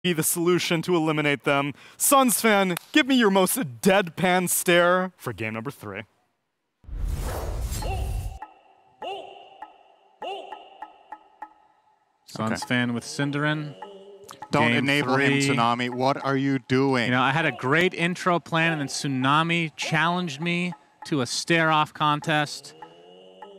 be the solution to eliminate them. Suns fan, give me your most deadpan stare for game number 3. Suns fan with Cinderin. Don't enable him, Tsunami. What are you doing? You know, I had a great intro plan, and then Tsunami challenged me to a stare-off contest.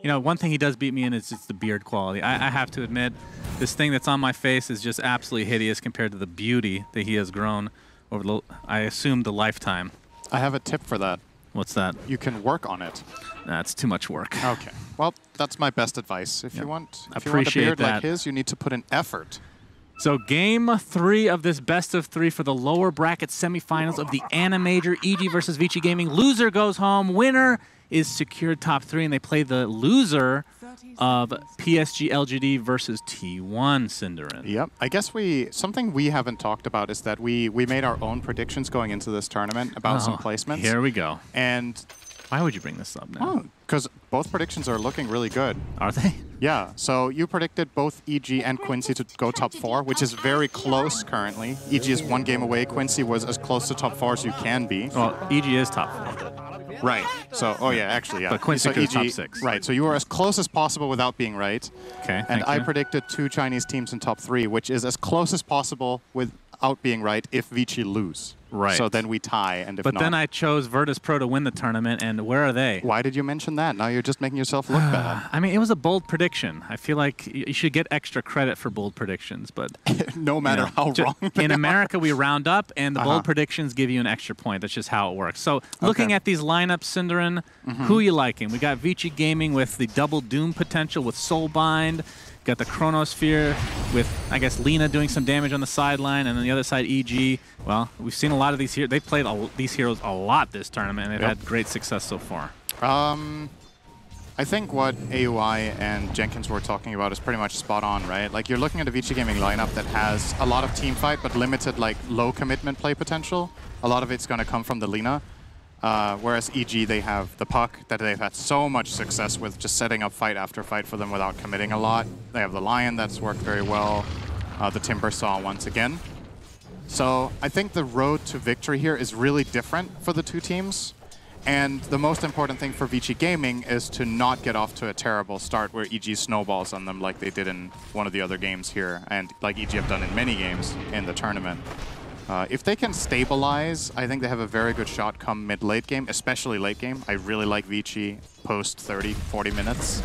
You know, one thing he does beat me in is it's the beard quality. I have to admit, this thing that's on my face is just absolutely hideous compared to the beauty that he has grown over the, I assume, the lifetime. I have a tip for that. What's that? You can work on it. That's too much work. Okay. Well, that's my best advice. If you want, a Appreciate beard like his, you need to put in effort. So game 3 of this best of 3 for the lower bracket semifinals of the AniMajor EG versus Vici Gaming. Loser goes home. Winner is secured top 3, and they play the loser of PSG.LGD versus T1 Cinderin. Yep. I guess something we haven't talked about is that we made our own predictions going into this tournament about some placements. Here we go. And why would you bring this up now? Oh, because both predictions are looking really good. Are they? Yeah. So you predicted both EG and Quincy to go top 4, which is very close currently. EG is 1 game away. Quincy was as close to top 4 as you can be. Well, EG is top 4. Right. So, oh yeah, actually, yeah. But Quincy goes top 6. Right. So you were as close as possible without being right. Okay. And I predicted 2 Chinese teams in top 3, which is as close as possible without being right if Vici lose. Right. So then we tie, and if not. But then I chose Virtus Pro to win the tournament, and where are they? Why did you mention that? Now you're just making yourself look bad. I mean, it was a bold prediction. I feel like you should get extra credit for bold predictions, but no matter how wrong they in are. America, we round up, and the bold predictions give you an extra point. That's just how it works. So looking at these lineups, Cinderin, who are you liking? We got Vici Gaming with the double Doom potential with Soulbind. Got the Chronosphere with, I guess, Lina doing some damage on the sideline, and on the other side, EG. Well, we've seen a lot of these here. They've played these heroes a lot this tournament, and they've had great success so far. I think what AUI and Jenkins were talking about is pretty much spot on, right? Like, you're looking at a Vici Gaming lineup that has a lot of team fight, but limited, like, low commitment play potential. A lot of it's going to come from the Lina. Whereas EG, they have the Puck that they've had so much success with, just setting up fight after fight for them without committing a lot. They have the Lion that's worked very well. The Timbersaw once again. So I think the road to victory here is really different for the two teams. And the most important thing for Vici Gaming is to not get off to a terrible start where EG snowballs on them like they did in one of the other games here, and like EG have done in many games in the tournament. If they can stabilize, I think they have a very good shot come mid-late game, especially late game. I really like Vici post 30, 40 minutes.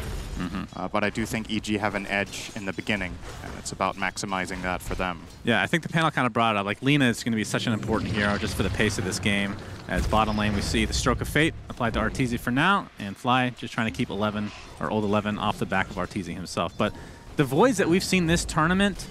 But I do think EG have an edge in the beginning, and it's about maximizing that for them. Yeah, I think the panel kind of brought it up. Like, Lina is going to be such an important hero just for the pace of this game. As bottom lane, we see the Stroke of Fate applied to Arteezy for now, and Fly just trying to keep 11, or old 11, off the back of Arteezy himself. But the voids that we've seen this tournament,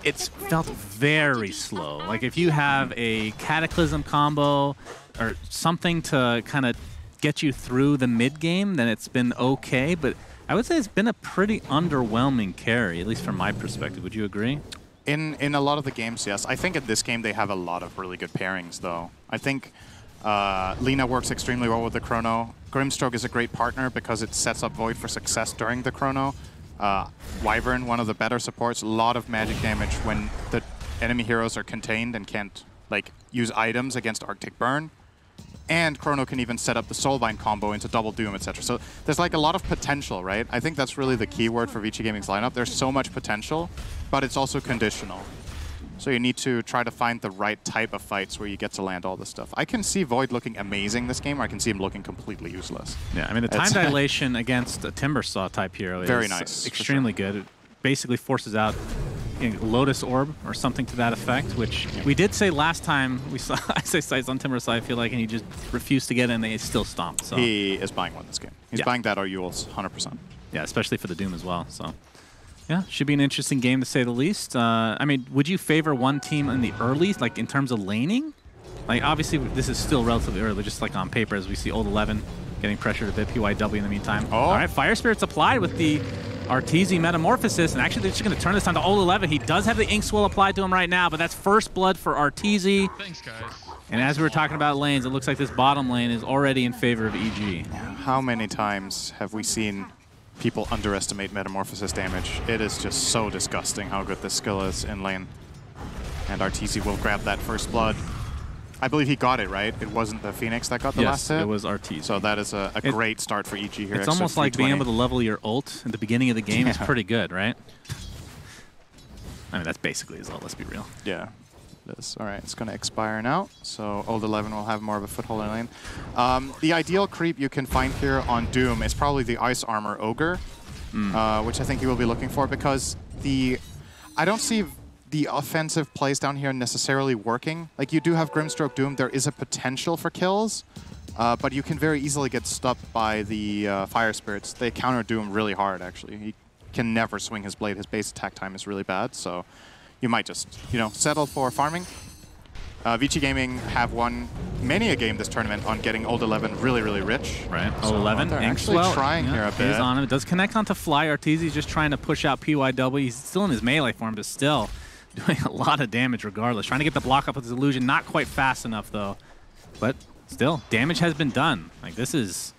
it's felt very slow. Like, if you have a Cataclysm combo or something to kind of get you through the mid game, then it's been okay. But I would say it's been a pretty underwhelming carry, at least from my perspective. Would you agree? In a lot of the games, yes. I think in this game they have a lot of really good pairings, though. I think Lina works extremely well with the Chrono. Grimstroke is a great partner because it sets up Void for success during the Chrono. Wyvern, one of the better supports, a lot of magic damage when the enemy heroes are contained and can't like use items against Arctic Burn. And Chrono can even set up the Soulbind combo into double Doom, etc. So there's like a lot of potential, right? I think that's really the key word for Vici Gaming's lineup. There's so much potential, but it's also conditional. So you need to try to find the right type of fights where you get to land all this stuff. I can see Void looking amazing this game, or I can see him looking completely useless. Yeah, I mean, the time dilation against a Timbersaw type hero is very nice, extremely good. It basically forces out Lotus Orb or something to that effect, which we did say last time we saw. I say sights on Timbersaw, I feel like, and he just refused to get in, and they still stomped. So he is buying one this game. He's buying that or Yules, 100%. Yeah, especially for the Doom as well. So. Yeah, should be an interesting game to say the least. I mean, would you favor one team in the early, like in terms of laning? Like, obviously, this is still relatively early, just like on paper, as we see Old 11 getting pressured a bit, PYW in the meantime. All right, Fire Spirit's applied with the Arteezy Metamorphosis, and actually they're just going to turn this on to Old 11. He does have the Ink Swell applied to him right now, but that's first blood for Arteezy. Thanks, guys. And as we were talking about lanes, it looks like this bottom lane is already in favor of EG. How many times have we seen people underestimate Metamorphosis damage? It is just so disgusting how good this skill is in lane. And Arteezy will grab that first blood. I believe he got it, right? It wasn't the Phoenix that got the last hit? Yes, it was Arteezy. So that is a great start for EG here. It's almost like being able to level your ult at the beginning of the game is pretty good, right? I mean, that's basically his ult, let's be real. Yeah. All right, it's going to expire now, so Old 11 will have more of a foothold in lane. The ideal creep you can find here on Doom is probably the Ice Armor Ogre, which I think you will be looking for, because I don't see the offensive plays down here necessarily working. Like, you do have Grimstroke Doom, there is a potential for kills, but you can very easily get stuck by the Fire Spirits. They counter Doom really hard, actually. He can never swing his blade. His base attack time is really bad, so you might just, you know, settle for farming. Vici Gaming have won many a game this tournament on getting Old 11 really, really rich. Right. So 11. they're actually trying here a bit. He's on him. It does connect onto Fly. Arteezy's just trying to push out PYW. He's still in his melee form, but still doing a lot of damage regardless. Trying to get the block up with his illusion. Not quite fast enough, though. But still, damage has been done. Like, this is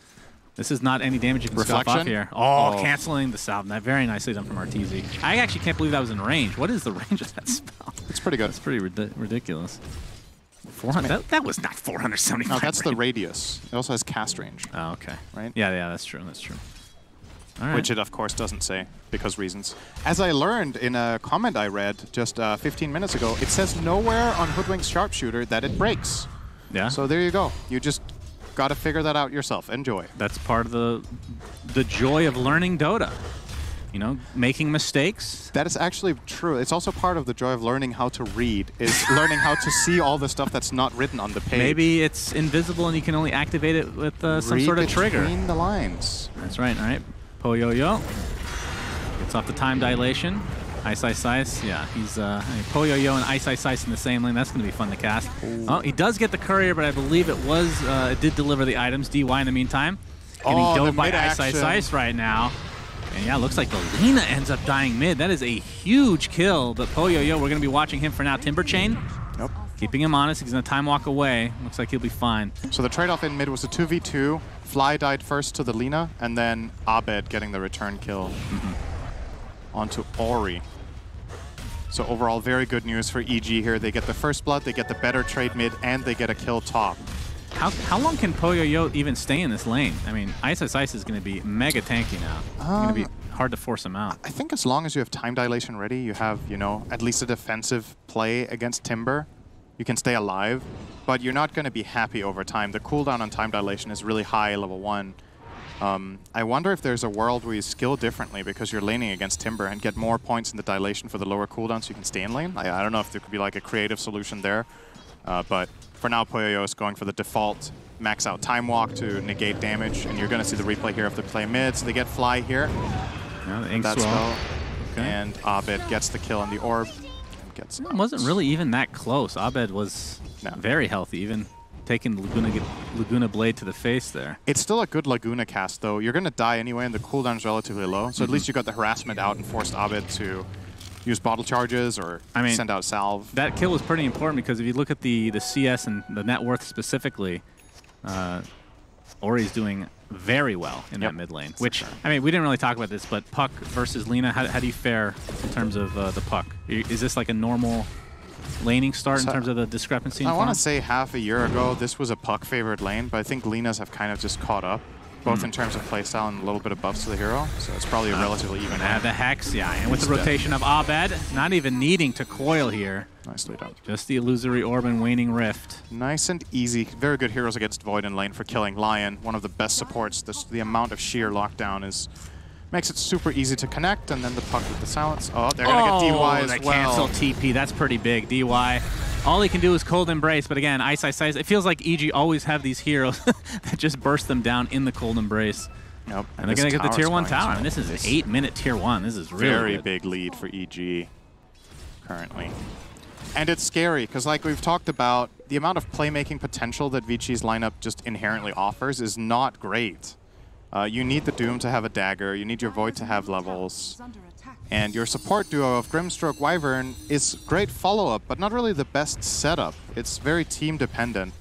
not any damage you can scuff off here. Oh, canceling the salve. That very nicely done from Arteezy. I actually can't believe that was in range. What is the range of that spell? It's pretty good. It's pretty ridiculous. 400. That was not 475. No, that's the radius. It also has cast range. Oh, okay. Right? Yeah, that's true. That's true. All right. Which it, of course, doesn't say because reasons. As I learned in a comment I read just 15 minutes ago, it says nowhere on Hoodwink's Sharpshooter that it breaks. Yeah. So there you go. You just got to figure that out yourself. Enjoy. That's part of the joy of learning Dota. You know, making mistakes. That is actually true. It's also part of the joy of learning how to read, is learning how to see all the stuff that's not written on the page. Maybe it's invisible and you can only activate it with some sort of trigger. Between the lines. That's right. All right. Poyoyo gets off the time dilation. Ice Ice Ice. Yeah, he's Poyoyo and Ice Ice Ice in the same lane. That's going to be fun to cast. Ooh. Oh, he does get the courier, but I believe it did deliver the items. DY in the meantime. Getting dove by Ice Ice Ice right now. And yeah, looks like the Lina ends up dying mid. That is a huge kill, but Poyoyo, we're going to be watching him for now. Timber Chain. Nope. Keeping him honest. He's going to time walk away. Looks like he'll be fine. So the trade-off in mid was a 2v2. Fly died first to the Lina, and then Abed getting the return kill onto Ori. So overall, very good news for EG here. They get the first blood, they get the better trade mid, and they get a kill top. How long can Poyoyo even stay in this lane? I mean, Ice Ice Ice is going to be mega tanky now. It's going to be hard to force him out. I think as long as you have time dilation ready, you have, you know, at least a defensive play against Timber, you can stay alive, but you're not going to be happy over time. The cooldown on time dilation is really high, level 1. I wonder if there's a world where you skill differently because you're laning against Timber and get more points in the dilation for the lower cooldown so you can stay in lane. I don't know if there could be like a creative solution there, but for now, Poyoyo is going for the default max out time walk to negate damage, and you're going to see the replay here if they play mid. So they get Fly here. Yeah, the ink that swell. spell. Okay. And Abed gets the kill on the orb. And gets it wasn't really even that close. Abed was very healthy, even taking the Laguna Blade to the face there. It's still a good Laguna cast, though. You're going to die anyway, and the cooldown is relatively low. So at least you got the harassment out and forced Abed to use bottle charges or send out salve. That kill was pretty important because if you look at the CS and the net worth specifically, Ori's doing very well in that mid lane. Which, I mean, we didn't really talk about this, but Puck versus Lina, how do you fare in terms of the Puck? Is this like a normal laning start in terms of the discrepancy in I want to say half a year ago, this was a Puck favored lane, but I think Lina's have kind of just caught up, both in terms of playstyle and a little bit of buffs to the hero. So it's probably a relatively even one. The Hex, and with the rotation of Abed, not even needing to coil here. Nicely done. Just the Illusory Orb and Waning Rift. Nice and easy. Very good heroes against Void in lane for killing Lion. One of the best supports. The amount of sheer lockdown makes it super easy to connect, and then the Puck with the silence. Oh, they're going to get DY as well. Cancel TP. That's pretty big. DY. All he can do is Cold Embrace, but again, Ice Ice Ice. It feels like EG always have these heroes that just burst them down in the Cold Embrace. Yep. And they're going to get the Tier 1 tower. And this is an 8-minute Tier 1. This is really very good. Big lead for EG currently. And it's scary, because like we've talked about, the amount of playmaking potential that Vici's lineup just inherently offers is not great. You need the Doom to have a dagger, you need your Void to have levels, and your support duo of Grimstroke Wyvern is great follow-up, but not really the best setup. It's very team-dependent.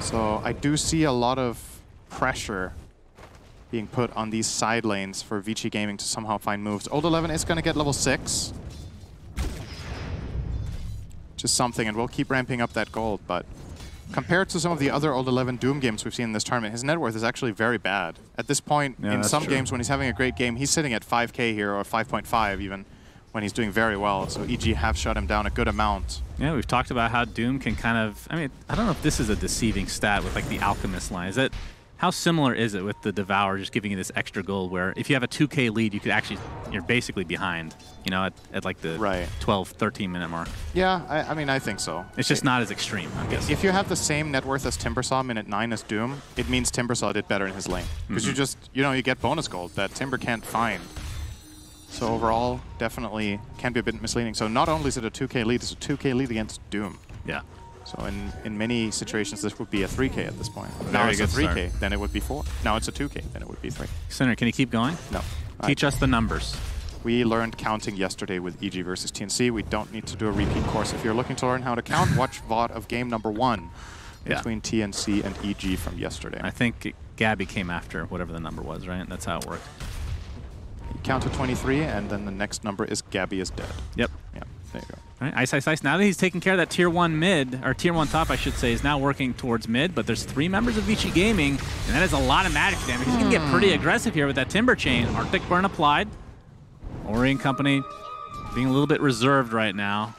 So I do see a lot of pressure being put on these side lanes for Vici Gaming to somehow find moves. Old 11 is going to get level 6. just something, and we'll keep ramping up that gold. But compared to some of the other old 11 Doom games we've seen in this tournament, his net worth is actually very bad. At this point, in some games when he's having a great game, he's sitting at 5K here, or 5.5 even, when he's doing very well. So EG have shut him down a good amount. Yeah, we've talked about how Doom can kind of, I mean, I don't know if this is a deceiving stat with like the Alchemist line. Is that, how similar is it with the Devour just giving you this extra gold where if you have a 2K lead, you could actually, you're basically behind, you know, at like the 12, 13 minute mark. Yeah, I mean, I think so. It's just not as extreme, I guess. If you have the same net worth as Timbersaw minute 9 as Doom, it means Timbersaw did better in his lane. Because you just, you know, you get bonus gold that Timber can't find. So overall, definitely can be a bit misleading. So not only is it a 2K lead, it's a 2K lead against Doom. Yeah. So in many situations, this would be a 3K at this point. Now it's a 3K, then it would be 4. Now it's a 2K, then it would be 3. Senator, can you keep going? No. Teach us the numbers. We learned counting yesterday with EG versus TNC. We don't need to do a repeat course. If you're looking to learn how to count, watch VOD of game number 1 between TNC and EG from yesterday. I think Gabby came after whatever the number was, right? That's how it worked. You count to 23, and then the next number is Gabby is dead. Yep. Yeah, there you go. All right, Ice. Now that he's taking care of that tier 1 mid, or tier 1 top, I should say, is now working towards mid, but there's 3 members of Vici Gaming, and that is a lot of magic damage. He's going to get pretty aggressive here with that Timber Chain. Arctic Burn applied. Ori and company being a little bit reserved right now.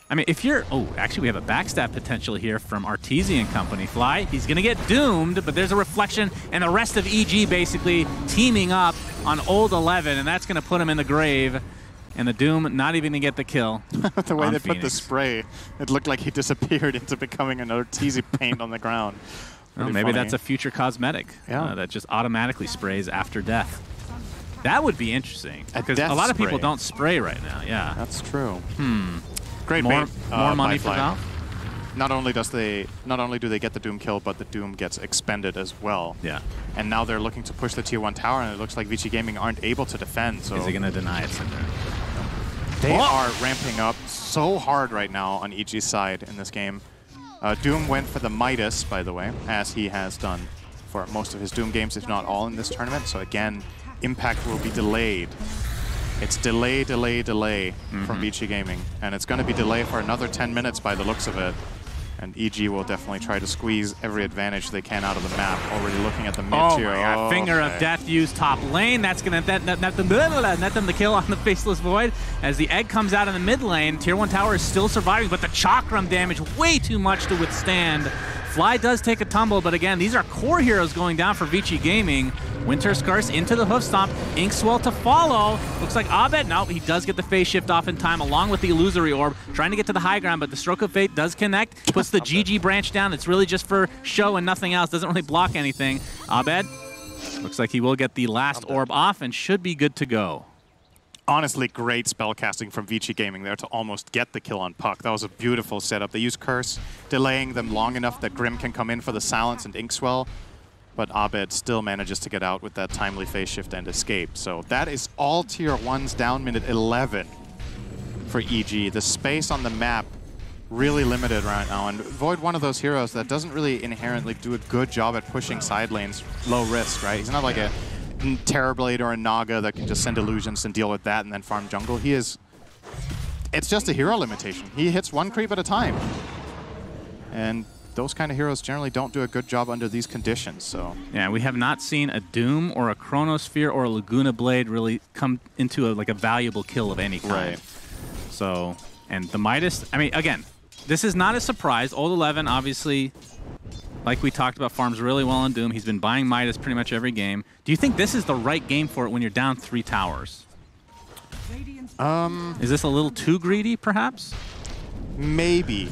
I mean, if you're... Oh, actually, we have a backstab potential here from Artesian Company. Fly, he's going to get doomed, but there's a reflection, and the rest of EG basically teaming up on old 11, and that's going to put him in the grave. And the Doom not even going to get the kill. The way they Phoenix. put the spray, it looked like he disappeared into becoming an Artesi paint on the ground. Well, maybe that's a future cosmetic that just automatically sprays after death. That would be interesting, because a lot of people don't spray right now. Yeah, that's true. Great more bait, money for Valve. Not only do they get the Doom kill, but the Doom gets expended as well. Yeah. And now they're looking to push the tier 1 tower, and it looks like Vici Gaming aren't able to defend. So is he going to deny it, Cinder? They are ramping up so hard right now on EG's side in this game. Doom went for the Midas, by the way, as he has done for most of his Doom games, if not all in this tournament. So again, impact will be delayed. It's delay from Vici Gaming. And it's going to be delay for another 10 minutes by the looks of it. And EG will definitely try to squeeze every advantage they can out of the map. Already looking at the mid tier. Oh, Finger of Death used top lane. That's going to net them the kill on the Faceless Void. As the egg comes out in the mid lane, tier 1 tower is still surviving, but the Chakram damage way too much to withstand. Fly does take a tumble, but again, these are core heroes going down for Vici Gaming. Winter Scarce into the hoof stomp. Inkswell to follow. Looks like Abed. No, he does get the phase shift off in time along with the Illusory Orb. Trying to get to the high ground, but the Stroke of Fate does connect. Puts the GG branch down. It's really just for show and nothing else. Doesn't really block anything. Abed looks like he will get the last orb off and should be good to go. Honestly, great spellcasting from Vici Gaming there to almost get the kill on Puck. That was a beautiful setup. They use Curse, delaying them long enough that Grim can come in for the Silence and Inkswell. But Abed still manages to get out with that timely phase shift and escape. So that is all tier 1s down minute 11 for EG. The space on the map really limited right now. And Void, one of those heroes that doesn't really inherently do a good job at pushing side lanes low risk, right? He's not like a Terrorblade or a Naga that can just send illusions and deal with that and then farm jungle. He is... It's just a hero limitation. He hits one creep at a time. And those kind of heroes generally don't do a good job under these conditions, so... Yeah, we have not seen a Doom or a Chronosphere or a Laguna Blade really come into a valuable kill of any kind. Right. So, and the Midas, I mean, again, this is not a surprise. Old 11, obviously, like we talked about, farms really well on Doom. He's been buying Midas pretty much every game. Do you think this is the right game for it when you're down 3 towers? Is this a little too greedy, perhaps? Maybe.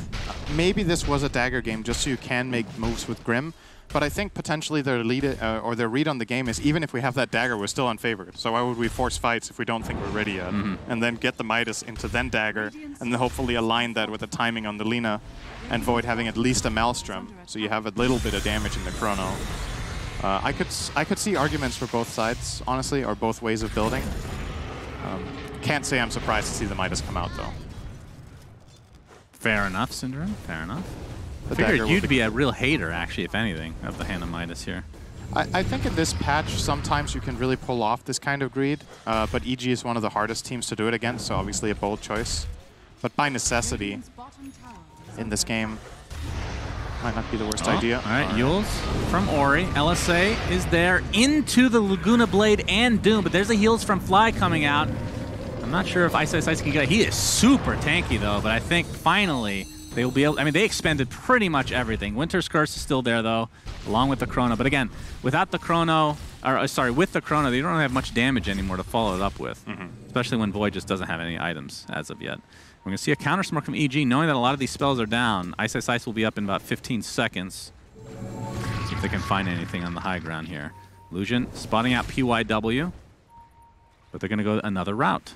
Maybe this was a dagger game just so you can make moves with Grim. But I think potentially their lead or their read on the game is even if we have that dagger, we're still unfavored. So why would we force fights if we don't think we're ready yet? And then get the Midas into then dagger, and then hopefully align that with the timing on the Lina, and Void having at least a Maelstrom, so you have a little bit of damage in the Chrono. I could see arguments for both sides, honestly, or both ways of building. Can't say I'm surprised to see the Midas come out though. Fair enough, Syndrome. Fair enough. I figured you'd be a real hater, actually, if anything, of the Hand of Midas here. I think in this patch, sometimes you can really pull off this kind of greed, but EG is one of the hardest teams to do it against, so obviously a bold choice. But by necessity, in this game. Might not be the worst idea. All right, Yules from Ori. LSA is there into the Laguna Blade and Doom, but there's a heals from Fly coming out. I'm not sure if Ice can get it. He is super tanky, though, but I think finally they will be able... I mean, they expended pretty much everything. Winter's Curse is still there, though, along with the Chrono. But again, without the Chrono... Or, sorry, with the Chrono, they don't have much damage anymore to follow it up with, especially when Void just doesn't have any items as of yet. We're going to see a counter smoke from EG, knowing that a lot of these spells are down. Ice will be up in about 15 seconds. See if they can find anything on the high ground here. Illusion spotting out PYW, but they're going to go another route.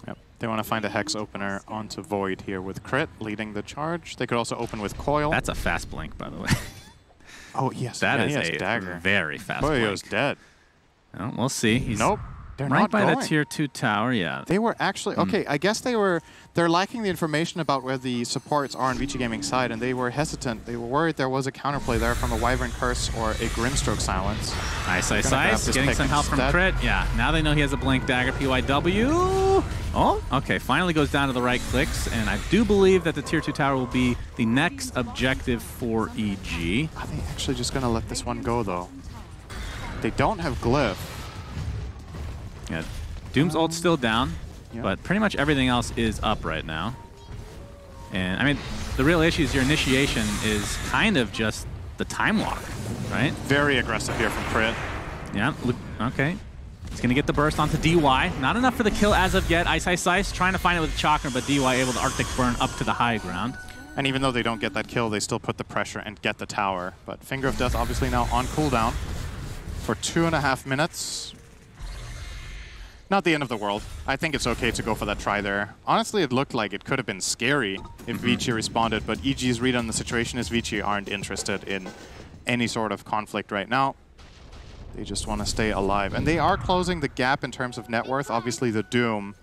Yep. They want to find a Hex opener onto Void here with Crit leading the charge. They could also open with Coil. That's a fast blink, by the way. Oh, yes. That is a dagger. Very fast blink. Koyo's dead. Well, we'll see. He's They're right not by going. the tier 2 tower, yeah. They were actually... Okay, I guess they're lacking the information about where the supports are on Vici Gaming's side, and they were hesitant. They were worried there was a counterplay there from a Wyvern Curse or a Grimstroke Silence. Ice, getting some help from Crit. Yeah, now they know he has a Blink Dagger. PYW. Oh, okay, finally goes down to the right clicks, and I do believe that the tier 2 tower will be the next objective for EG. Are they actually just going to let this one go, though? They don't have Glyph. Yeah, Doom's ult's still down, but pretty much everything else is up right now. And, I mean, the real issue is your initiation is kind of just the time walk, right? Very aggressive here from Crit. Yeah, okay. He's going to get the burst onto DY. Not enough for the kill as of yet. Ice, trying to find it with Chakra, but DY able to Arctic Burn up to the high ground. And even though they don't get that kill, they still put the pressure and get the tower. But Finger of Death obviously now on cooldown for 2.5 minutes. Not the end of the world. I think it's okay to go for that try there. Honestly, it looked like it could have been scary if Vici responded, but EG's read on the situation is Vici aren't interested in any sort of conflict right now. They just want to stay alive. And they are closing the gap in terms of net worth. Obviously, the Doom,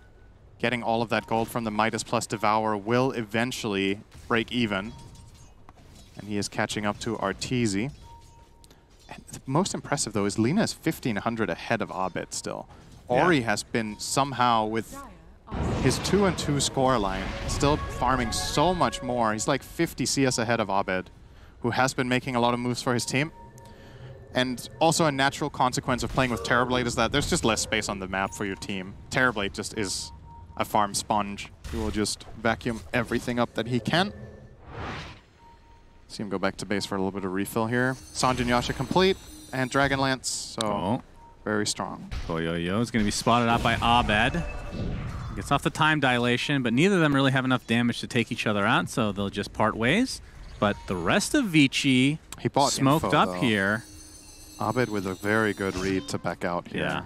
getting all of that gold from the Midas plus Devour, will eventually break even. And he is catching up to Arteezy. And the most impressive, though, is Lina is 1,500 ahead of Abed still. Ori has been somehow, with his 2-2 scoreline, still farming so much more. He's like 50 CS ahead of Abed, who has been making a lot of moves for his team. And also a natural consequence of playing with Terrorblade is that there's just less space on the map for your team. Terrorblade just is a farm sponge. He will just vacuum everything up that he can. See him go back to base for a little bit of refill here. Sanjin Yasha complete, and Dragonlance, so very strong. Koyo is going to be spotted out by Abed. Gets off the time dilation, but neither of them really have enough damage to take each other out, so they'll just part ways. But the rest of Vici smoked info, up though. Here. Abed with a very good read to back out here. Yeah,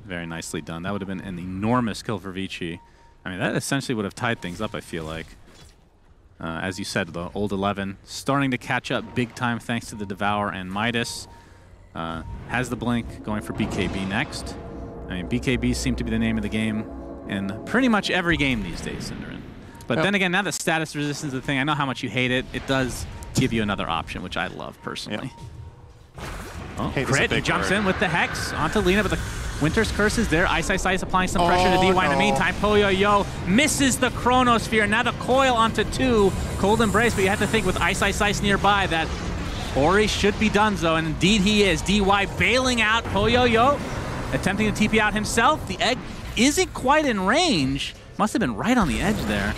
very nicely done. That would have been an enormous kill for Vici. I mean, that essentially would have tied things up, I feel like. As you said, the old 11 starting to catch up big time thanks to the Devour and Midas. Has the Blink going for BKB next. I mean, BKB seem to be the name of the game in pretty much every game these days, Cinderin. But then again, now that status resistance is the thing, I know how much you hate it. It does give you another option, which I love personally. Oh, Crit jumps in with the Hex onto Lina, but the Winter's Curse is there. Ice applying some pressure to DY in the meantime. Poyo misses the Chronosphere. Now the Coil onto 2. Cold Embrace, but you have to think with Ice nearby that Ori should be donezo, and indeed he is. DY bailing out Poyo, attempting to TP out himself. The egg isn't quite in range. Must have been right on the edge there.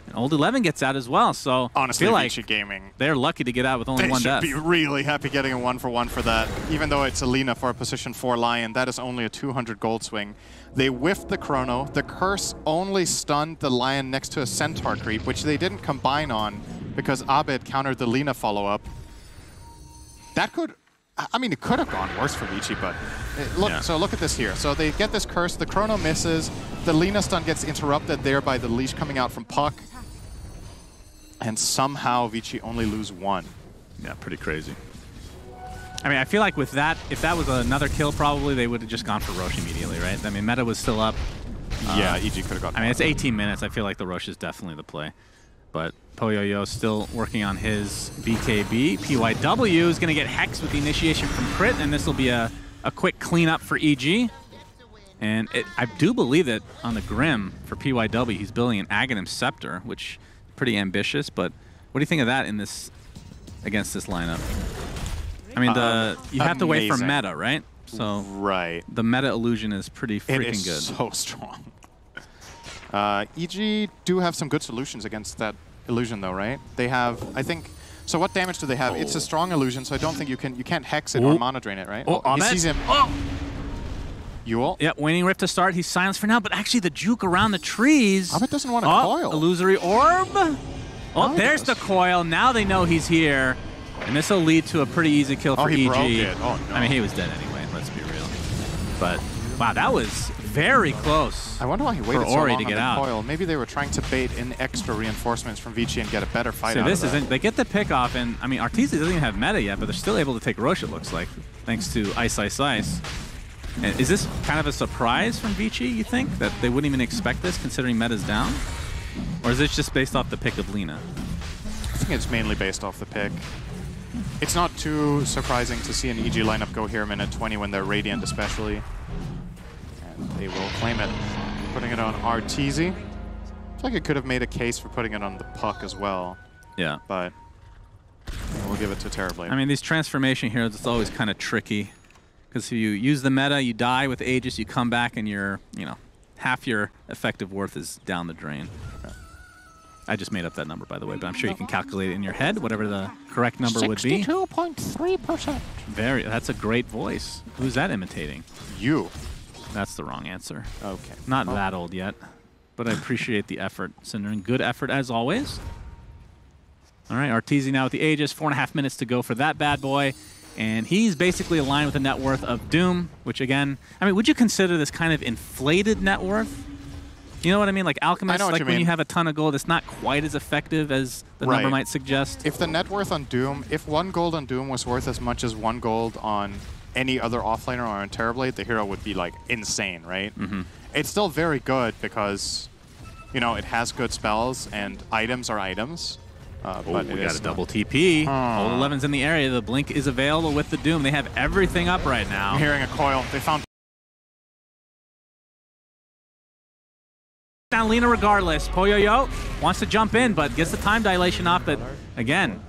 And old 11 gets out as well, so honestly, I feel like Vici Gaming, they're lucky to get out with only one death. They should be really happy getting a 1-for-1 for that. Even though it's Alina for a position 4 Lion, that is only a 200 gold swing. They whiffed the Chrono. The Curse only stunned the Lion next to a Centaur creep, which they didn't combine on because Abed countered the Lina follow-up. That could, I mean, it could have gone worse for Vici, but so look at this here. So they get this Curse, the Chrono misses, the Lina stun gets interrupted there by the leash coming out from Puck, and somehow Vici only lose 1. Yeah, pretty crazy. I mean, I feel like with that, if that was another kill, probably they would have just gone for Roche immediately, right? I mean, meta was still up. Yeah, EG could have gotten I mean, it's 18 minutes. I feel like the Roche is definitely the play. But Poyo still working on his BKB. PYW is going to get Hex with the initiation from Crit, and this will be a quick cleanup for EG. And I do believe that on the Grim for PYW, he's building an Aghanim Scepter, which pretty ambitious, but what do you think of that in this against this lineup? I mean, you have to wait for meta, right? So the meta illusion is pretty freaking good. It is so strong. EG do have some good solutions against that illusion, though, right? They have, I think. So what damage do they have? It's a strong illusion, so I don't think you can't hex it or mana drain it, right? He sees him. Yule. Yep, Waning Rift to start. He's silenced for now, but actually the juke around the trees. Abed doesn't want a coil. Illusory orb. Oh, there's the coil. Now they know he's here. And this will lead to a pretty easy kill for EG. Broke it. Oh, no. I mean, he was dead anyway, let's be real. But, wow, that was very close. I wonder why he waited so Ori long to get on the out. coil. Maybe they were trying to bait in extra reinforcements from Vici and get a better fight out of that. They get the pick off, and I mean, Arteezy doesn't even have meta yet, but they're still able to take Roche, it looks like, thanks to Ice Ice Ice. And is this kind of a surprise from Vici, you think? That they wouldn't even expect this, considering meta's down? Or is this just based off the pick of Lina? I think it's mainly based off the pick. It's not too surprising to see an EG lineup go here minute 20 when they're Radiant especially. And they will claim it. Putting it on Arteezy. I feel like it could have made a case for putting it on the Puck as well. Yeah. But we'll give it to Terrorblade. I mean, these transformation heroes, it's always kind of tricky. Because if you use the meta, you die with Aegis, you come back and your, half your effective worth is down the drain. Okay. I just made up that number, by the way, but I'm sure you can calculate it in your head, whatever the correct number would be. 62.3%. That's a great voice. Who's that imitating? You. That's the wrong answer. Okay. Not that old yet, but I appreciate the effort. Sindering, good effort as always. All right, Arteezy now with the Aegis, 4.5 minutes to go for that bad boy. And he's basically aligned with the net worth of Doom, which again, I mean, would you consider this kind of inflated net worth? You know what I mean? Like Alchemist, like when you have a ton of gold, it's not quite as effective as the number might suggest. If the net worth on Doom, if 1 gold on Doom was worth as much as 1 gold on any other offlaner or on Terrorblade, the hero would be like insane, right? Mm-hmm. It's still very good because, it has good spells and items are items. But we got a double TP. Old 11's in the area. The Blink is available with the Doom. They have everything up right now. I'm hearing a coil. They found down Lina regardless. Poyoyo wants to jump in, but gets the time dilation off. But again,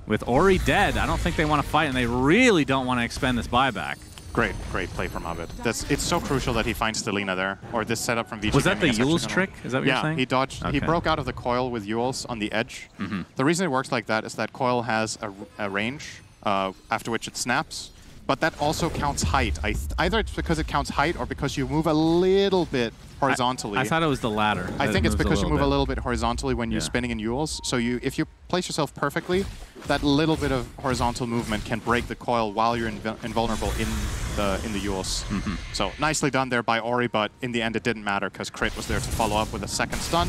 with Ori dead, I don't think they want to fight, and they really don't want to expend this buyback. Great play from Abed. It's so crucial that he finds the Lina there, or this setup from Vici. Was that the Yule's trick? Is that what you're saying? Yeah, he dodged. Okay. He broke out of the coil with Yule's on the edge. Mm-hmm. The reason it works like that is that coil has a range after which it snaps, but that also counts height. Either it's because it counts height or because you move a little bit horizontally. I thought it was the latter. I think it's because you move a little bit horizontally when you're spinning in Yule's. So if you place yourself perfectly, that little bit of horizontal movement can break the coil while you're invulnerable in the Yule's. Mm-hmm. So nicely done there by Ori, but in the end it didn't matter because Crit was there to follow up with a second stun.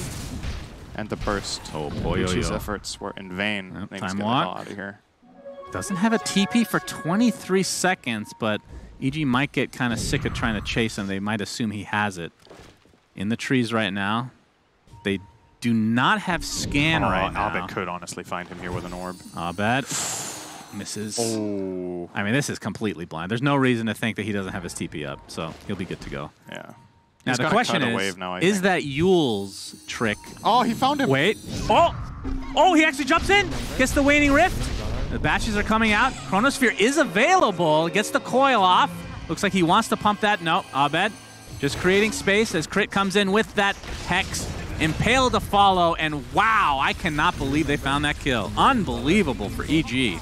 And the burst. Vici's efforts were in vain. Yep, They need to time get the walk. hell out of here. Doesn't have a TP for 23 seconds, but EG might get kind of sick of trying to chase him. They might assume he has it. In the trees right now. They do not have scan right now. Abed could honestly find him here with an orb. Abed misses. Oh. I mean, this is completely blind. There's no reason to think that he doesn't have his TP up, so he'll be good to go. Yeah. Now the question is that Yule's trick? Oh, he found him. Wait. Oh, he actually jumps in. Gets the Waning Rift. The batches are coming out. Chronosphere is available. Gets the coil off. Looks like he wants to pump that. No, Abed just creating space as Crit comes in with that Hex. Impale to follow, and wow, I cannot believe they found that kill. Unbelievable for EG.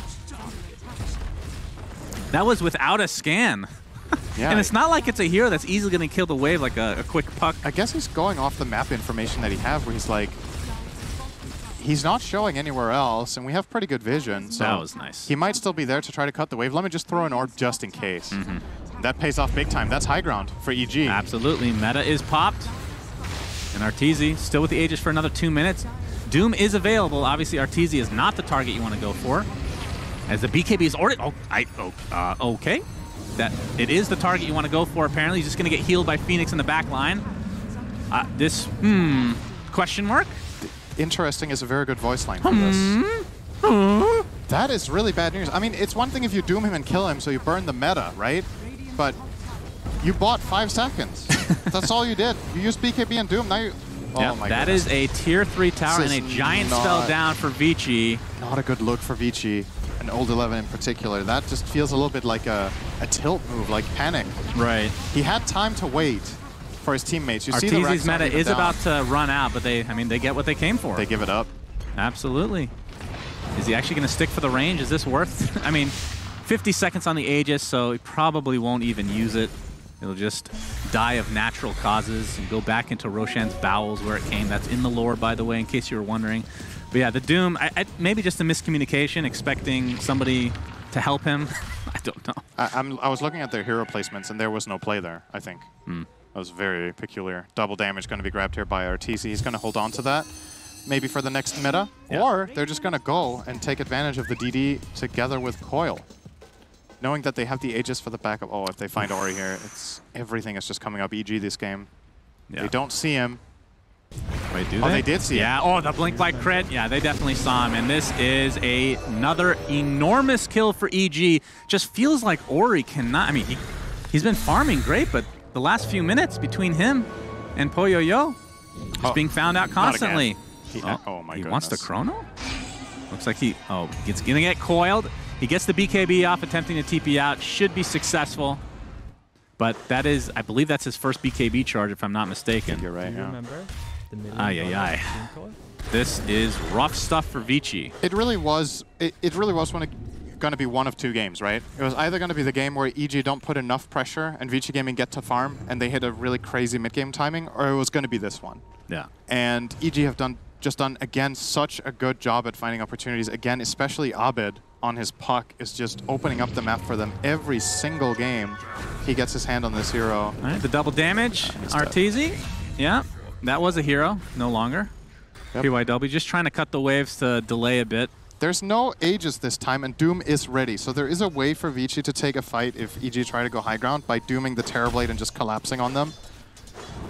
That was without a scan. Yeah. And it's not like it's a hero that's easily going to kill the wave like a quick puck. I guess he's going off the map information that he has, where he's like, he's not showing anywhere else, and we have pretty good vision. So that was nice. He might still be there to try to cut the wave. Let me just throw an orb just in case. Mm-hmm. That pays off big time. That's high ground for EG. Absolutely. Meta is popped. And Arteezy still with the Aegis for another 2 minutes. Doom is available. Obviously, Arteezy is not the target you want to go for. As the BKB is ordered. Okay. That it is the target you want to go for, apparently. He's just going to get healed by Phoenix in the back line. Question mark? Interesting is a very good voice line for this. That is really bad news. I mean, it's one thing if you doom him and kill him, so you burn the meta, right? But you bought 5 seconds. That's all you did. You used BKB and doom. Now you... Yeah, my that goodness. is a tier 3 tower This and a is giant not- spell down for Vici. Not a good look for Vici, and Old 11 in particular. That just feels a little bit like a tilt move, like panic. Right. He had time to wait for his teammates. You see the Arteezy's Rex not meta even is down. about to run out, but they get what they came for. They give it up. Absolutely. Is he actually going to stick for the range? Is this worth? I mean, 50 seconds on the Aegis, so he probably won't even use it. It'll just die of natural causes and go back into Roshan's bowels where it came. That's in the lore, by the way, in case you were wondering. But yeah, the Doom, maybe just a miscommunication, expecting somebody to help him. I don't know. I was looking at their hero placements, and there was no play there, I think. That was very peculiar. Double damage going to be grabbed here by Arteezy. He's going to hold on to that, maybe for the next meta. Yeah. Or they're just going to go and take advantage of the DD together with Coil. Knowing that they have the Aegis for the backup. Oh, if they find Ori here, everything is just coming up EG this game. Yeah. They don't see him. Wait, do Oh, they? they did see him. Yeah, oh, the blink by crit. Yeah, they definitely saw him. And this is another enormous kill for EG. Just feels like Ori cannot, I mean, he's been farming great, but the last few minutes between him and Poyoyo is being found out constantly. Oh my he goodness. wants the chrono? Looks like he's gonna get coiled. He gets the BKB off, attempting to TP out. Should be successful. But that is, I believe that's his first BKB charge, if I'm not mistaken. You're right, yeah. This is rough stuff for Vici. It really was. It really was going to be one of two games, right? It was either going to be the game where EG don't put enough pressure and Vici Gaming get to farm and they hit a really crazy mid-game timing, or it was going to be this one. Yeah. And EG have just done again such a good job at finding opportunities. Again, especially Abed on his puck is just opening up the map for them every single game. He gets his hand on this hero. All right, the double damage. Arteezy. Yeah, that was a hero. No longer. Yep. PYW just trying to cut the waves to delay a bit. There's no Aegis this time, and Doom is ready. So there is a way for Vici to take a fight if EG try to go high ground by dooming the Terrorblade and just collapsing on them.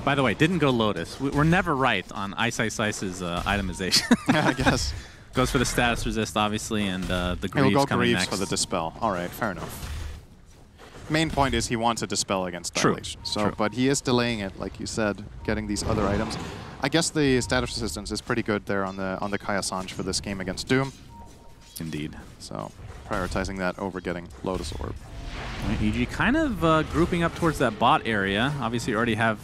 By the way, didn't go Lotus. We're never right on Ice itemization. I guess. Goes for the status resist, obviously, and the Greaves He'll go coming Greaves next. for the Dispel. All right, fair enough. Main point is he wants a Dispel against Dilation. So, but he is delaying it, like you said, getting these other items. I guess the status resistance is pretty good there on the Kai Assange for this game against Doom. Indeed. So prioritizing that over getting Lotus Orb. EG kind of grouping up towards that bot area. Obviously, you already have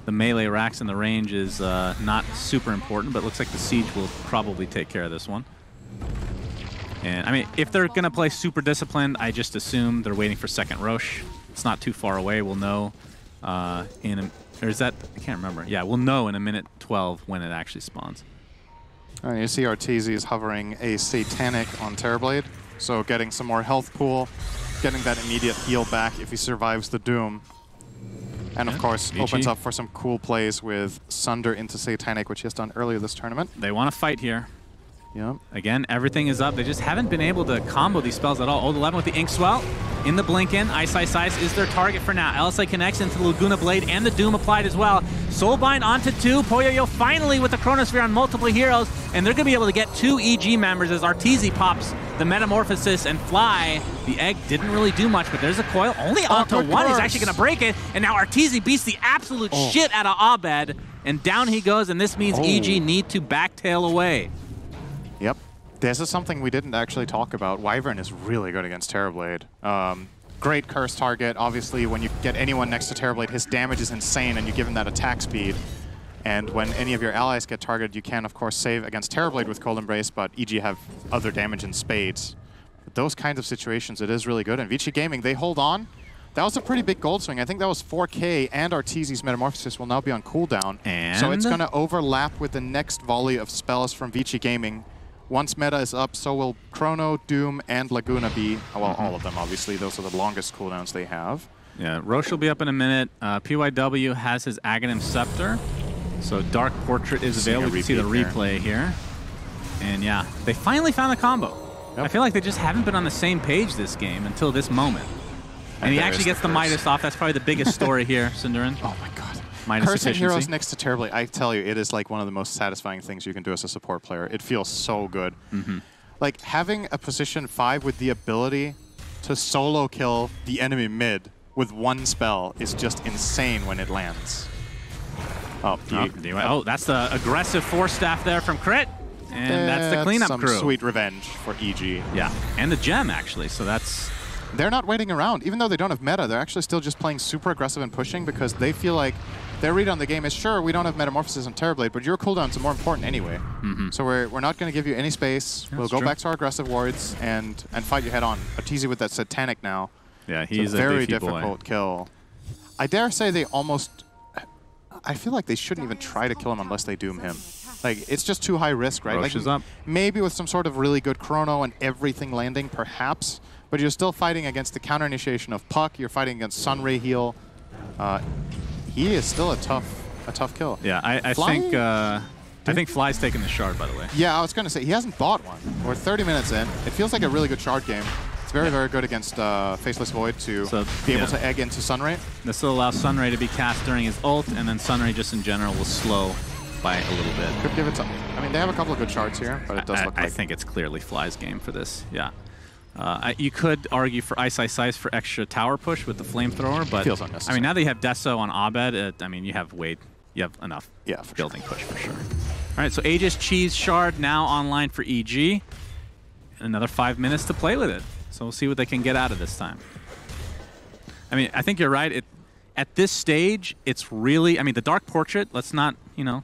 the melee racks, and the range is not super important, but looks like the Siege will probably take care of this one. And I mean, if they're going to play super disciplined, I just assume they're waiting for second Roche. It's not too far away. We'll know or is that, I can't remember. Yeah, we'll know in a minute 12 when it actually spawns. All right, you see Arteezy is hovering a Satanic on Terrorblade, so getting some more health pool, getting that immediate heal back if he survives the Doom. And of course, Vici opens up for some cool plays with Sunder into Satanic, which he has done earlier this tournament. They want to fight here. Yep. Again, everything is up. They just haven't been able to combo these spells at all. Old 11 with the Ink Swell. In the Blink-In, Ice is their target for now. LSA connects into the Laguna Blade and the Doom applied as well. Soulbind onto 2. Poyoyo finally with the Chronosphere on multiple heroes, and they're going to be able to get 2 EG members as Arteezy pops the Metamorphosis and Fly. The egg didn't really do much, but there's a coil. Only onto 1. He's actually going to break it, and now Arteezy beats the absolute shit out of Abed, and down he goes, and this means EG need to backtail away. Yep. This is something we didn't actually talk about. Wyvern is really good against Terrorblade. Great curse target. Obviously, when you get anyone next to Terrorblade, his damage is insane, and you give him that attack speed. And when any of your allies get targeted, you can, of course, save against Terrorblade with Cold Embrace, but EG have other damage in spades. But those kinds of situations, it is really good. And Vici Gaming, they hold on. That was a pretty big gold swing. I think that was 4K, and Arteezy's Metamorphosis will now be on cooldown. And so it's going to overlap with the next volley of spells from Vici Gaming. Once meta is up, so will Chrono, Doom, and Laguna be. Well, all of them, obviously. Those are the longest cooldowns they have. Yeah, Roche will be up in a minute. PYW has his Aghanim Scepter. So Dark Portrait is available. You can see the replay here. And yeah, they finally found the combo. Yep. I feel like they just haven't been on the same page this game until this moment. And he actually gets the Midas off. That's probably the biggest story here, Cinderin. Oh my god. Midas Cursing efficiency. heroes next to Terrorblade, I tell you, it is like one of the most satisfying things you can do as a support player. It feels so good. Like having a position 5 with the ability to solo kill the enemy mid with one spell is just insane when it lands. Oh, that's the aggressive force staff there from Crit. And that's the cleanup some crew. Sweet revenge for EG. Yeah, and the gem, actually. So that's... They're not waiting around. Even though they don't have meta, they're actually still just playing super aggressive and pushing because they feel like their read on the game is, sure, we don't have Metamorphosis on Terrorblade, but your cooldowns are more important anyway. So we're not going to give you any space. We'll go back to our aggressive wards and fight you head on. Arteezy with that Satanic now. Yeah, he's a very difficult kill. I dare say they almost... I feel like they shouldn't even try to kill him unless they doom him. Like, it's just too high risk, right? Roche like, is up. Maybe with some sort of really good chrono and everything landing, perhaps. But you're still fighting against the counter initiation of Puck. You're fighting against Sunray heal. He is still a tough kill. Yeah, I think Fly's taking the shard, by the way. Yeah, I was going to say, he hasn't bought one. We're 30 minutes in. It feels like a really good shard game. It's very, very good against Faceless Void to be able to egg into Sunray. This will allow Sunray to be cast during his ult, and then Sunray just in general will slow by a little bit. Could give it some. I mean, they have a couple of good shards here, but it does look like... I think it's clearly Fly's game for this, yeah. You could argue for Ice for extra tower push with the flamethrower, but feels unnecessary. I mean, now that you have Deso on Abed, I mean, you have enough for building push for sure. All right, so Aegis Cheese Shard now online for EG. Another 5 minutes to play with it. So we'll see what they can get out of this time. I mean, I think you're right. At this stage, it's really, I mean, the Dark Portrait, let's not, you know,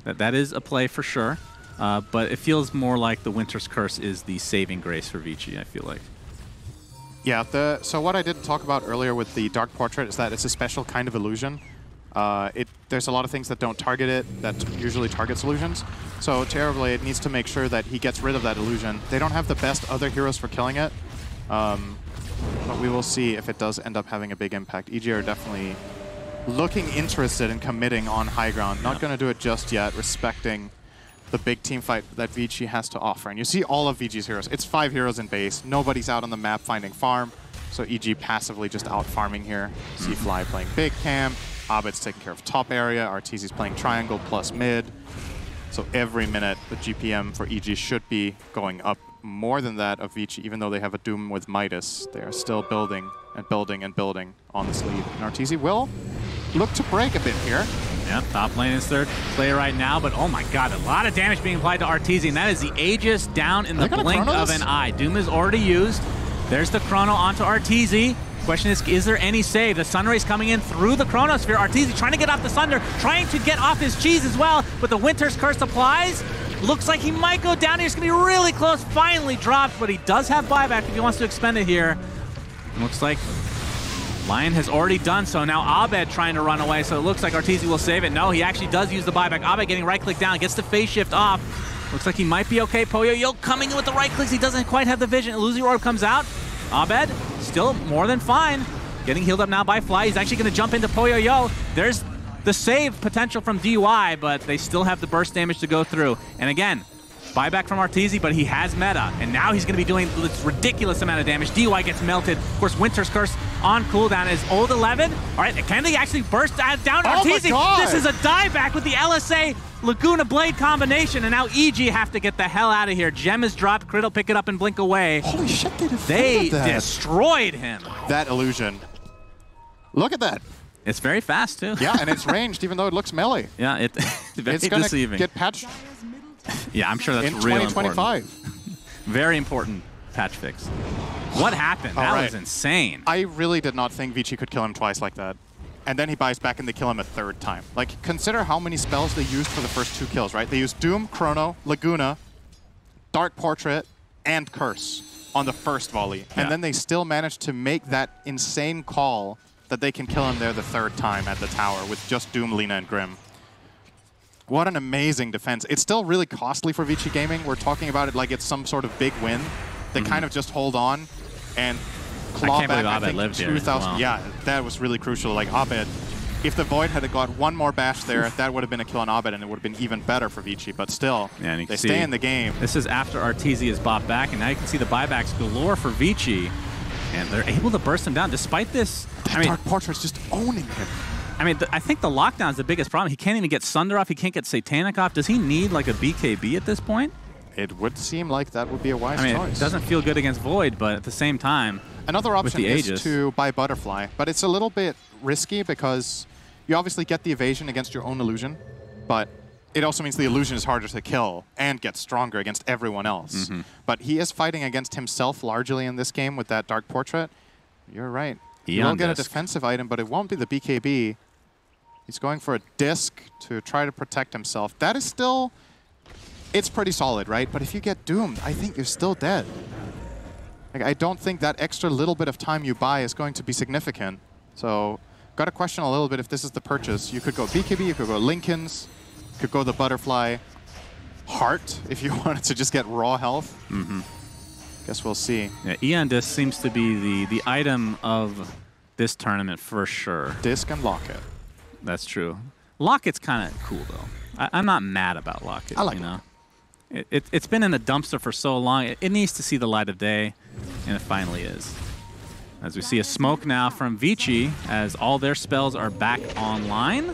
that is a play for sure. But it feels more like the Winter's Curse is the saving grace for Vici, I feel like. Yeah, so what I didn't talk about earlier with the Dark Portrait is that it's a special kind of illusion. There's a lot of things that don't target it, that usually targets illusions. So Terrorblade needs to make sure that he gets rid of that illusion. They don't have the best other heroes for killing it. But we will see if it does end up having a big impact. EG are definitely looking interested in committing on high ground. Not going to do it just yet, respecting the big team fight that Vici has to offer. And you see all of Vici's heroes. It's 5 heroes in base. Nobody's out on the map finding farm. So EG passively just out farming here. See Fly playing big cam. Abed's taking care of top area. Arteezy's playing triangle plus mid. So every minute, the GPM for EG should be going up more than that of Vici, even though they have a Doom with Midas. They are still building and building and building on this lead. And Arteezy will look to break a bit here. Yeah, top lane is third play right now, but oh my god, a lot of damage being applied to Arteezy, and that is the Aegis down in the blink of an eye. Doom is already used. There's the Chrono onto Arteezy. Question is there any save? The Sunray's coming in through the Chronosphere. Arteezy trying to get off the Sunder, trying to get off his cheese as well, but the Winter's Curse applies. Looks like he might go down. He's going to be really close. Finally dropped, but he does have buyback if he wants to expend it here. Looks like Lion has already done so. Now Abed trying to run away, so it looks like Arteezy will save it. No, he actually does use the buyback. Abed getting right-click down, gets the phase shift off. Looks like he might be okay. Poyo coming in with the right clicks. He doesn't quite have the vision. Illusory Orb comes out. Abed still more than fine. Getting healed up now by Fly. He's actually going to jump into Poyo. There's the save potential from DY, but they still have the burst damage to go through. And again, buyback from Arteezy, but he has meta, and now he's going to be doing this ridiculous amount of damage. DY gets melted. Of course, Winter's Curse on cooldown is old 11. All right, can they actually burst down Arteezy? This is a dieback with the LSA Laguna Blade combination, and now EG have to get the hell out of here. Gem is dropped. Crit will pick it up and blink away. Holy shit, they destroyed him. That illusion. Look at that. It's very fast, too. Yeah, and it's ranged, even though it looks melee. Yeah, it's going to get patched. Yeah, I'm sure that's in real 2025. important. Very important patch fix. What happened? That was insane. I really did not think Vici could kill him twice like that. And then he buys back and they kill him a third time. Like, consider how many spells they used for the first 2 kills, right? They used Doom, Chrono, Laguna, Dark Portrait, and Curse on the first volley. Yeah. And then they still managed to make that insane call that they can kill him there the 3rd time at the tower with just Doom, Lina, and Grim. What an amazing defense. It's still really costly for Vici Gaming. We're talking about it like it's some sort of big win. They kind of just hold on and claw back, I think, 2,000. Yeah, that was really crucial. Like, Abed, if the Void had got one more bash there, that would have been a kill on Abed, and it would have been even better for Vici. But still, they stay in the game. This is after Arteezy is bought back, and now you can see the buybacks galore for Vici. And they're able to burst him down despite this. I mean, Dark Portrait's just owning him. I mean, I think the lockdown is the biggest problem. He can't even get Sunder off. He can't get Satanic off. Does he need like a BKB at this point? It would seem like that would be a wise choice. It doesn't feel good against Void, but at the same time, another option is to buy Butterfly, but it's a little bit risky because you obviously get the evasion against your own illusion, but it also means the illusion is harder to kill and gets stronger against everyone else. But he is fighting against himself largely in this game with that Dark Portrait. You're right. He will get a defensive item, but it won't be the BKB. He's going for a disc to try to protect himself. That is still, it's pretty solid, right? But if you get doomed, I think you're still dead. Like, I don't think that extra little bit of time you buy is going to be significant. So, got to question a little bit if this is the purchase. You could go BKB, you could go Lincoln's, you could go the Butterfly. Heart, if you wanted to just get raw health. Guess we'll see. Yeah, Eon Disc seems to be the item of this tournament for sure. Disc and Locket. That's true. Locket's kind of cool, though. I'm not mad about Locket. I like you know? It's been in the dumpster for so long. It needs to see the light of day, and it finally is. As we see a smoke now from Vici, as all their spells are back online.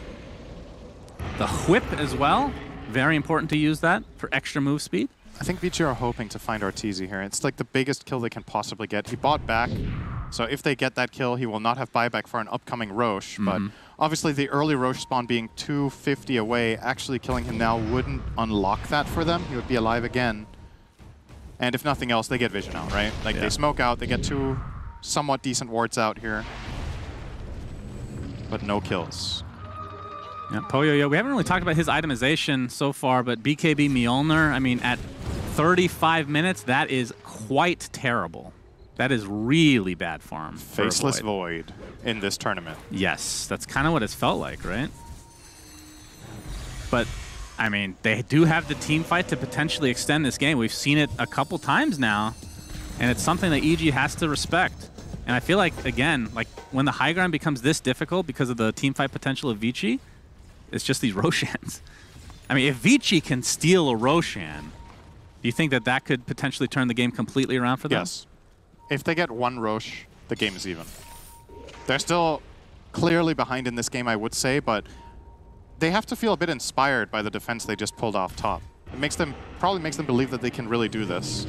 The whip as well. Very important to use that for extra move speed. I think Vici are hoping to find Arteezy here. It's like the biggest kill they can possibly get. He bought back, so if they get that kill, he will not have buyback for an upcoming Roche. But obviously the early Roche spawn being 250 away, actually killing him now wouldn't unlock that for them. He would be alive again. And if nothing else, they get vision out, right? Like they smoke out, they get 2 somewhat decent wards out here. But no kills. Yeah, Poyo, we haven't really talked about his itemization so far, but BKB Mjolnir, I mean, at 35 minutes, that is quite terrible. That is really bad farm. Faceless Void in this tournament. Yes, that's kind of what it's felt like, right? But, I mean, they do have the team fight to potentially extend this game. We've seen it a couple times now, and it's something that EG has to respect. And I feel like, again, like when the high ground becomes this difficult because of the team fight potential of Vici, it's just these Roshans. I mean, if Vici can steal a Roshan, do you think that that could potentially turn the game completely around for them? Yes. If they get 1 Roche, the game is even. They're still clearly behind in this game, I would say, but they have to feel a bit inspired by the defense they just pulled off top. It makes them, probably makes them believe that they can really do this.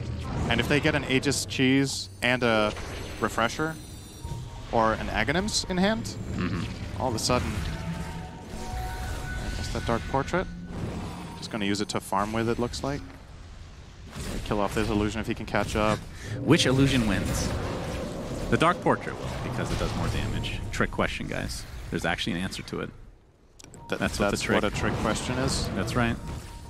And if they get an Aegis Cheese and a Refresher, or an Aghanims in hand, all of a sudden, that Dark Portrait. Just going to use it to farm with, it looks like. Kill off this illusion if he can catch up. Which illusion wins? The Dark Portrait will, because it does more damage. Trick question, guys. There's actually an answer to it. That's what a trick question is? That's right.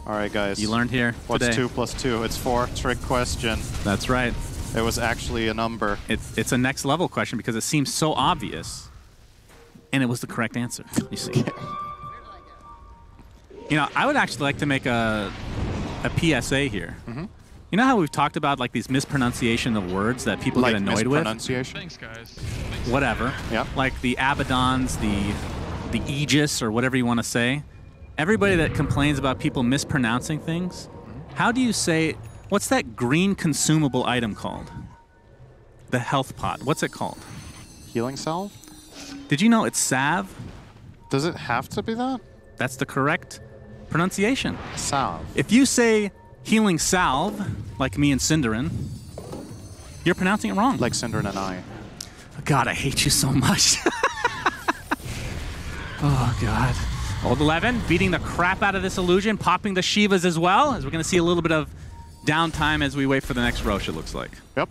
All right, guys. You learned here What's today. 2 plus 2? It's 4. Trick question. That's right. It was actually a number. It's a next level question because it seems so obvious. And it was the correct answer, you see. You know, I would actually like to make a PSA here. You know how we've talked about like these mispronunciation of words that people get annoyed with? Thanks, guys. Whatever. Yeah. Like the Abaddons, the Aegis, or whatever you want to say. Everybody that complains about people mispronouncing things, how do you say, what's that green consumable item called? The health pot. What's it called? Healing Salve? Did you know it's salve? Does it have to be that? That's the correct pronunciation. Salve. If you say healing salve, like me and Cinderin, you're pronouncing it wrong. Like Cinderin and I. God, I hate you so much. Oh, God. Old 11 beating the crap out of this illusion, popping the Shivas as well, as we're going to see a little bit of downtime as we wait for the next Roche, it looks like. Yep.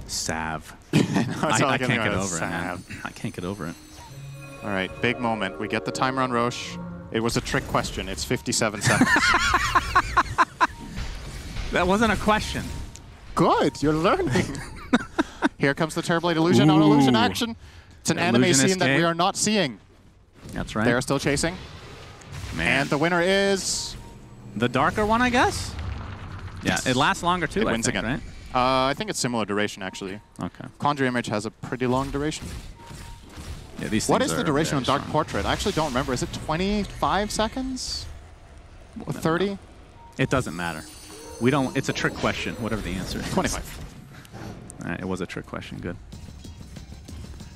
Salve. I can't get over it, man. I can't get over it. All right, big moment. We get the timer on Roche. It was a trick question. It's 57 seconds. That wasn't a question. Good, you're learning. Here comes the Terrorblade illusion on illusion action. It's an anime Illusion scene that escape. we are not seeing. That's right. They're still chasing. Man. And the winner is... The darker one, I guess? Yeah, Yes. it lasts longer too, It I wins think, again. right? I think it's similar duration, actually. Okay. Conjure Image has a pretty long duration. Yeah, these What things is the are duration on very Dark strong. Portrait? I actually don't remember. Is it 25 seconds? 30? It doesn't matter. We don't. It's a trick question, whatever the answer is. 25. All right, it was a trick question. Good.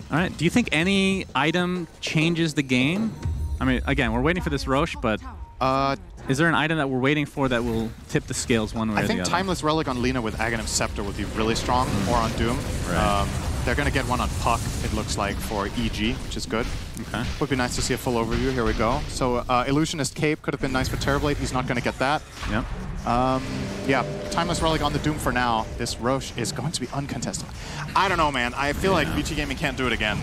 All right, do you think any item changes the game? I mean, again, we're waiting for this Roche, but is there an item that we're waiting for that will tip the scales one way or the I think other? Timeless Relic on Lina with Aghanim Scepter would be really strong, or on Doom. Right. They're going to get one on Puck, it looks like, for EG, which is good. Okay. Would be nice to see a full overview. Here we go. So Illusionist Cape could have been nice for Terrorblade. He's not going to get that. Yep. Yeah, Timeless Relic on the Doom for now. This Roche is going to be uncontested. I don't know, man. I feel like Vici Gaming can't do it again.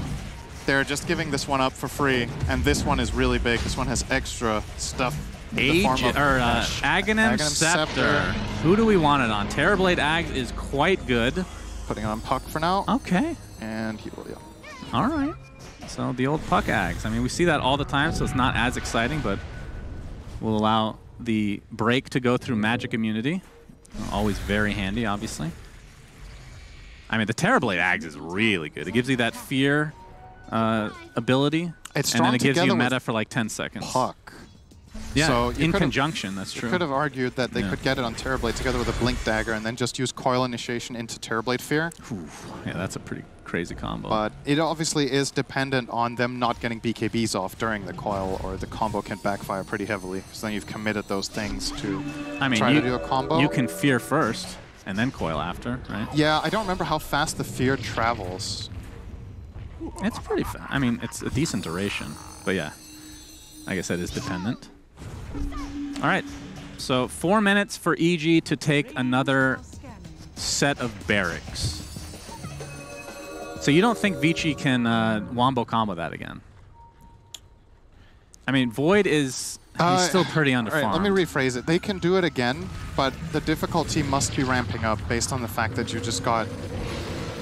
They're just giving this one up for free, and this one is really big. This one has extra stuff. Aghanim Scepter. Who do we want it on? Terrorblade Ags is quite good. Putting it on Puck for now. Okay. And he will, yeah. All right. So the old Puck Ags. I mean, we see that all the time, so it's not as exciting, but we'll allow the break to go through magic immunity. Always very handy, obviously. I mean, the Terrorblade Ags is really good. It gives you that fear ability, it's and then it gives you meta for like 10 seconds. Puck. Yeah, so in conjunction, that's true. You could have argued that they could get it on Terrorblade together with a Blink Dagger and then just use Coil Initiation into Terrorblade Fear. Yeah, that's a pretty crazy combo. But it obviously is dependent on them not getting BKBs off during the Coil, or the combo can backfire pretty heavily. Because then you've committed those things to try to do a combo. You can Fear first and then Coil after, right? Yeah, I don't remember how fast the Fear travels. It's pretty fast. I mean, it's a decent duration. But yeah, like I said, it's dependent. All right, so 4 minutes for EG to take another set of barracks. So you don't think Vici can wombo combo that again? I mean, Void is he's still pretty underfarmed. Right, let me rephrase it. They can do it again, but the difficulty must be ramping up based on the fact that you just got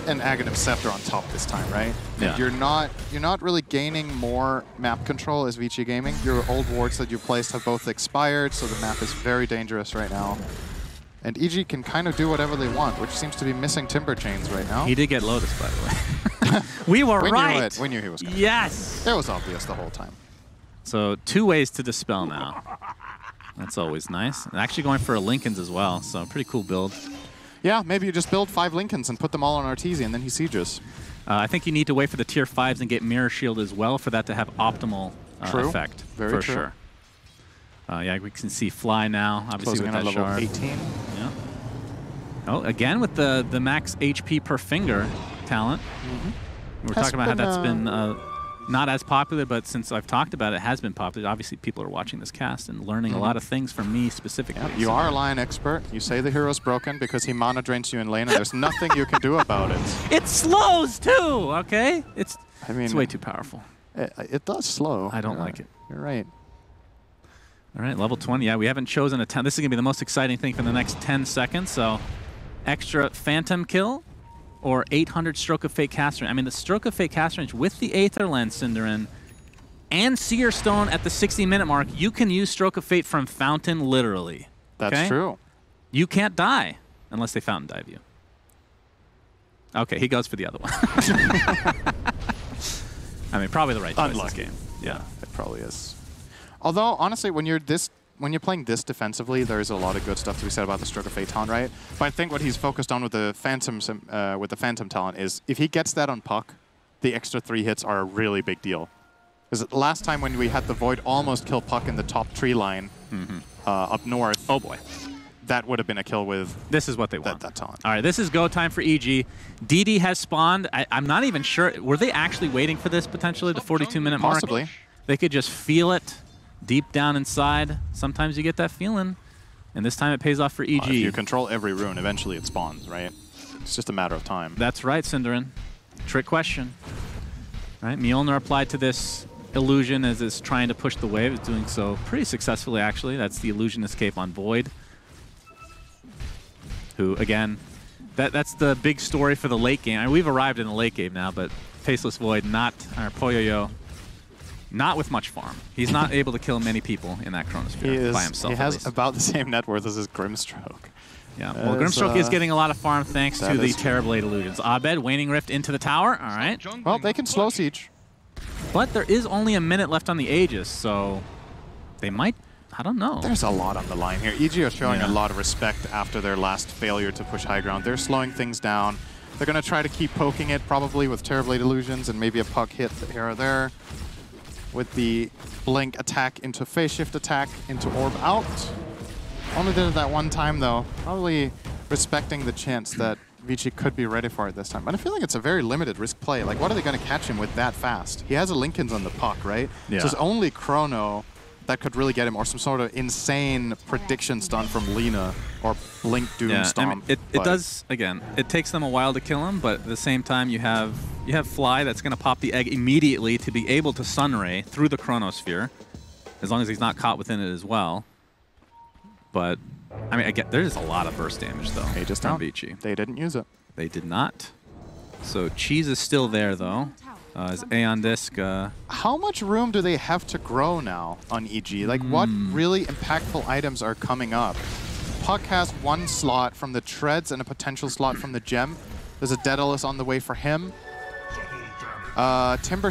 an Aghanim Scepter on top this time, right? Yeah. And you're not really gaining more map control as Vici Gaming. Your old wards that you placed have both expired, so the map is very dangerous right now. And EG can kind of do whatever they want, which seems to be missing Timber Chains right now. He did get Lotus, by the way. We were right. We knew he was coming. Yes. It was obvious the whole time. So 2 ways to dispel now. That's always nice. And actually going for a Linken's as well, so pretty cool build. Yeah, maybe you just build 5 Lincolns and put them all on Arteezy, and then he sieges. I think you need to wait for the tier 5s and get Mirror Shield as well for that to have optimal effect. Very for true. Sure. Yeah, we can see Fly now, obviously closing with that level shard. 18. Yeah. Oh, again with the max HP per finger talent. We're talking about how that's been not as popular, but since I've talked about it, it has been popular. Obviously, people are watching this cast and learning a lot of things from me specifically. Yeah, you are a Lion expert. You say the hero's broken because he mana drains you in lane, and there's nothing you can do about it. It slows too, okay? It's way too powerful. It does slow. I don't like it. You're right. All right, level 20. Yeah, we haven't chosen a 10. This is going to be the most exciting thing for the next 10 seconds. So, extra Phantom kill or 800 Stroke of Fate cast range. I mean, the Stroke of Fate cast range with the Aether Lens, Cinderin, and Seer Stone at the 60-minute mark, you can use Stroke of Fate from Fountain literally. That's true. You can't die unless they Fountain dive you. Okay, he goes for the other one. I mean, probably the right choice this game. Yeah, it probably is. Although, honestly, when you're playing this defensively, there's a lot of good stuff to be said about the Stroke of Fate talent, right? But I think what he's focused on with the Phantom talent is if he gets that on Puck, the extra 3 hits are a really big deal. Because last time when we had the Void almost kill Puck in the top tree line up north, oh boy, that would have been a kill with this is what they want. That talent. All right, this is go time for EG. DD has spawned. I'm not even sure. Were they actually waiting for this potentially, the 42-minute mark? Possibly. They could just feel it deep down inside. Sometimes you get that feeling, and this time it pays off for EG. If you control every rune, eventually it spawns, right? It's just a matter of time. That's right, Cinderin. Trick question. Right, Mjolnir applied to this illusion as it's trying to push the wave. It's doing so pretty successfully, actually. That's the illusion escape on Void. Who, again, that's the big story for the late game. I mean, we've arrived in the late game now, but Faceless Void, Poyoyo, not with much farm. He's not able to kill many people in that Chronosphere by himself. He has about the same net worth as his Grimstroke. Yeah, well, Grimstroke is getting a lot of farm thanks to the Terrorblade illusions. Abed, Waning Rift into the tower. All right. Well, they can slow siege. But there is only a minute left on the Aegis, so they might, I don't know. There's a lot on the line here. EG are showing a lot of respect after their last failure to push high ground. They're slowing things down. They're going to try to keep poking it, probably with Terrorblade illusions and maybe a Puck hit here or there. With the blink attack into phase shift attack into orb out. Only did it that one time though. Probably respecting the chance that Vici could be ready for it this time. But I feel like it's a very limited risk play. Like, what are they going to catch him with that fast? He has a Linken's on the puck, right? Yeah. So it's only Chrono that could really get him, or some sort of insane prediction stun from Lina, or Blink Doom Yeah, Stomp. I mean, it does, again, it takes them a while to kill him, but at the same time you have Fly that's going to pop the egg immediately to be able to Sunray through the Chronosphere, as long as he's not caught within it as well. But, I mean, again, there's a lot of burst damage, though, from Vici. They didn't use it. They did not. So Cheese is still there, though. As Aeon Disc... How much room do they have to grow now on EG? Like, what really impactful items are coming up? Puck has one slot from the Treads and a potential slot from the Gem. There's a Daedalus on the way for him. Timber